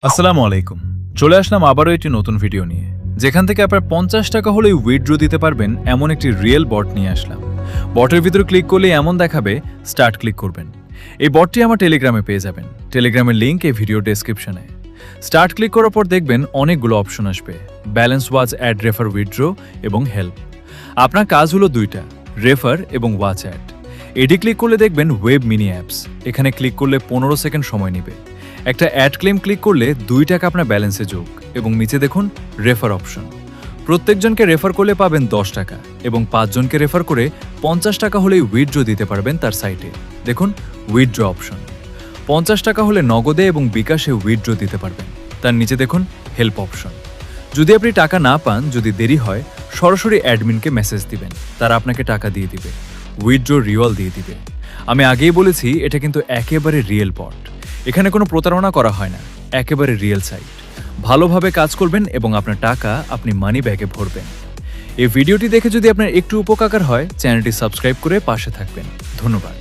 আসসালামু আলাইকুম। চলে আসলাম আবারও একটি নতুন ভিডিও নিয়ে, যেখান থেকে আপনার 50 টাকা হলেই উইথড্র দিতে পারবেন এমন একটি রিয়েল বট নিয়ে আসলাম। বটের ভিতরে ক্লিক করলে এমন দেখাবে, স্টার্ট ক্লিক করবেন। এই বটটি আমার টেলিগ্রামে পেয়ে যাবেন। টেলিগ্রামের লিঙ্ক এই ভিডিও ডেসক্রিপশনে। স্টার্ট ক্লিক করার পর দেখবেন অনেকগুলো অপশন আসবে: balance watch, add, refer, withdraw এবং হেল্প। আপনার কাজ হলো দুইটা, রেফার এবং ওয়াচ অ্যাড। এডি ক্লিক করলে দেখবেন ওয়েব মিনি অ্যাপস। এখানে ক্লিক করলে 15 সেকেন্ড সময় নেবে। একটা অ্যাড ক্লেম ক্লিক করলে 2 টাকা আপনার ব্যালেন্সে যোগ এবং নিচে দেখুন রেফার অপশন। প্রত্যেকজনকে রেফার করলে পাবেন 10 টাকা এবং 5 জনকে রেফার করে 50 টাকা হলেই উইথড্র দিতে পারবেন তার সাইটে। দেখুন উইথড্র অপশন। 50 টাকা হলে নগদে এবং বিকাশে উইথড্র দিতে পারবেন। তার নিচে দেখুন হেল্প অপশন। যদি আপনি টাকা না পান, যদি দেরি হয়, সরাসরি অ্যাডমিনকে মেসেজ দিবেন, তারা আপনাকে টাকা দিয়ে দিবে, উইথড্র রিওয়াল দিয়ে দিবে। আমি আগেই বলেছি, এটা কিন্তু একেবারে রিয়েল বট। এখানে কোনো প্রতারণা করা হয় না, একেবারে রিয়েল সাইট। ভালোভাবে কাজ করবেন এবং আপনার টাকা আপনি মানি ব্যাগে ভরবেন। এই ভিডিওটি দেখে যদি আপনার একটু উপকার হয়, চ্যানেলটি সাবস্ক্রাইব করে পাশে থাকবেন। ধন্যবাদ।